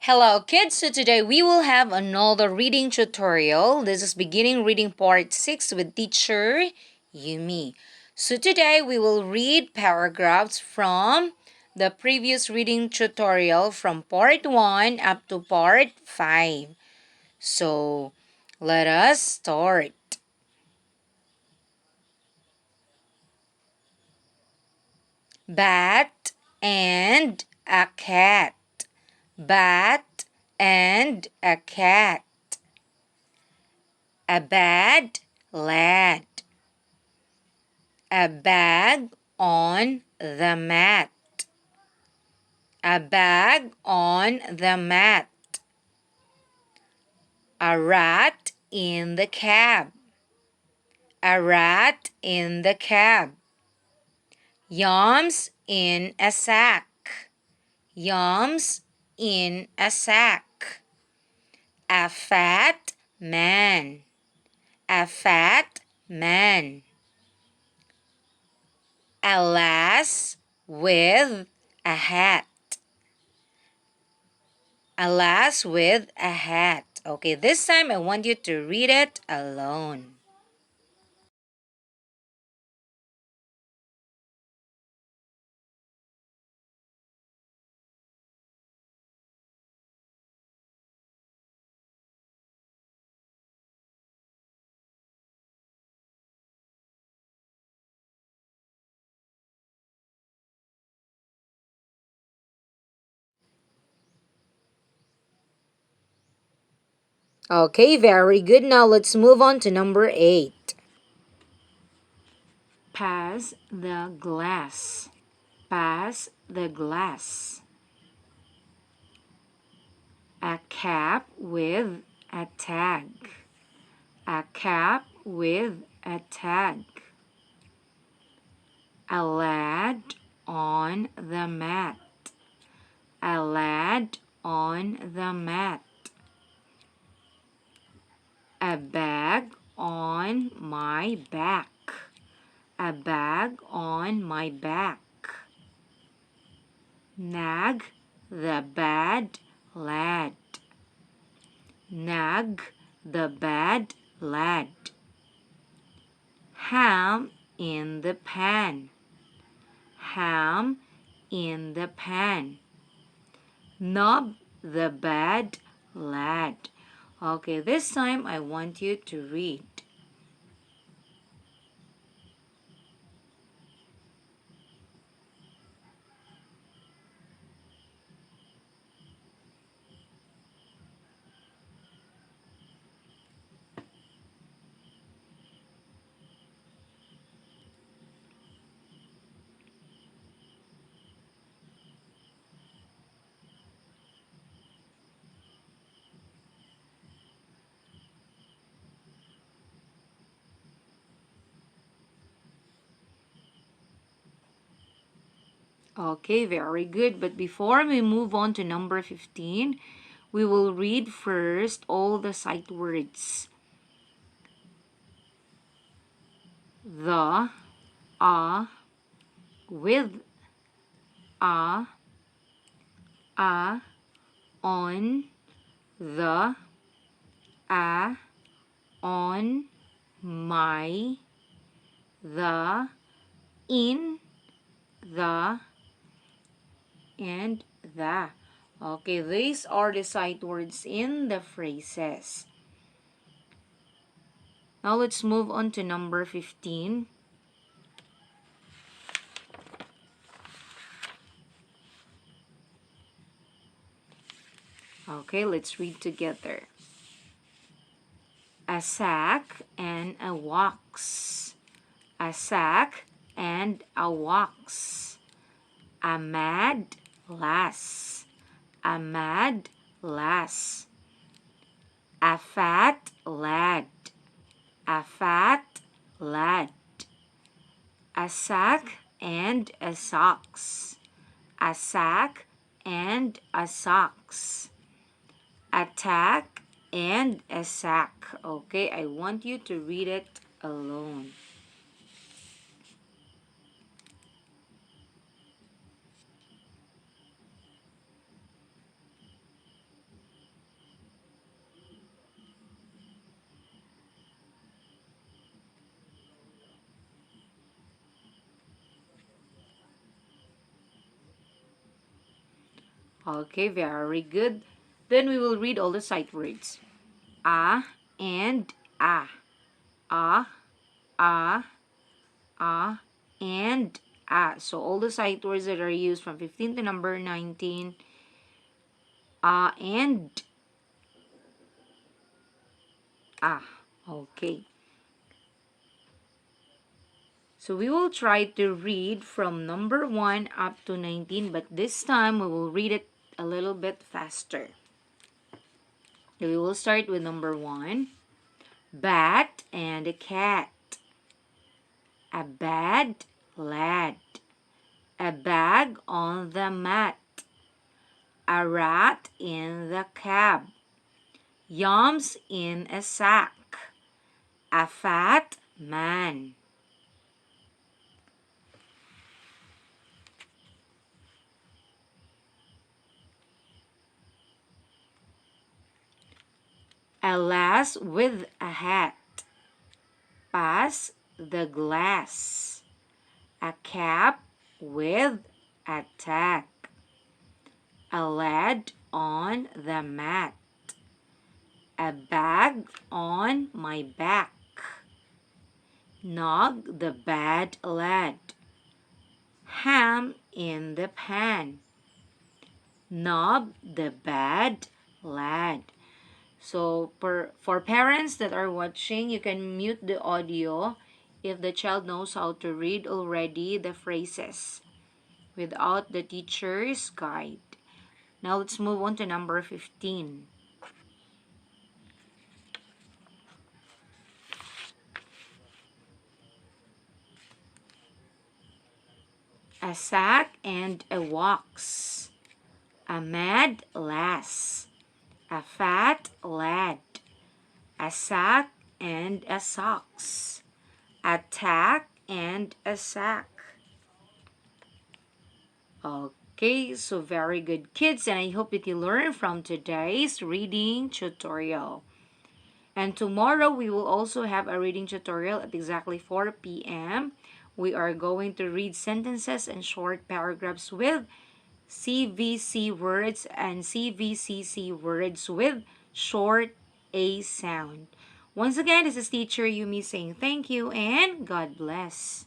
Hello kids, so today we will have another reading tutorial. This is beginning reading part 6 with teacher Yumi. So today we will read paragraphs from the previous reading tutorial from part 1 up to part 5. So let us start. Bat and a cat. Bat and a cat. A bad lad. A bag on the mat. A bag on the mat. A rat in the cab. A rat in the cab. Yams in a sack. Yams in a sack. A fat man. A fat man. A lass with a hat. A lass with a hat. Okay, this time I want you to read it alone. Okay, very good. Now let's move on to number 8. Pass the glass. Pass the glass. A cap with a tag. A cap with a tag. A lad on the mat. A lad on the mat. A bag on my back. A bag on my back. Nag the bad lad. Nag the bad lad. Ham in the pan. Ham in the pan. Nub the bad lad. Okay, this time I want you to read. Okay, very good. But before we move on to number 15, we will read first all the sight words. The, with, a, on, the, on, my, the, in, the, and the. Okay, these are the sight words in the phrases. Now let's move on to number 15. Okay, let's read together. A sack and a wax. A sack and a wax. A mad lass. A mad lass. A fat lad. A fat lad. A sack and a socks. A sack and a socks. A tack and a sack. Okay, I want you to read it alone. Okay, very good. Then we will read all the sight words. A and a. A, a, a, and a. So all the sight words that are used from 15 to number 19. A and a. Okay. So we will try to read from number 1 up to 19, but this time we will read it a little bit faster. We will start with number 1. Bat and a cat. A bad lad. A bag on the mat. A rat in the cab. Yams in a sack. A fat man. A lass with a hat. Pass the glass. A cap with a tack. A lad on the mat. A bag on my back. Nog the bad lad. Ham in the pan. Nog the bad lad. So for parents that are watching, you can mute the audio if the child knows how to read already the phrases without the teacher's guide. Now let's move on to number 15. A sack and a wax. A mad lass. A fat lad. A sack and a socks. A tack and a sack. Okay, so very good kids, and I hope that you learn from today's reading tutorial. And tomorrow we will also have a reading tutorial at exactly 4 p.m. We are going to read sentences and short paragraphs with CVC words and CVCC words with short A sound. Once again, this is teacher Yumi saying thank you and God bless.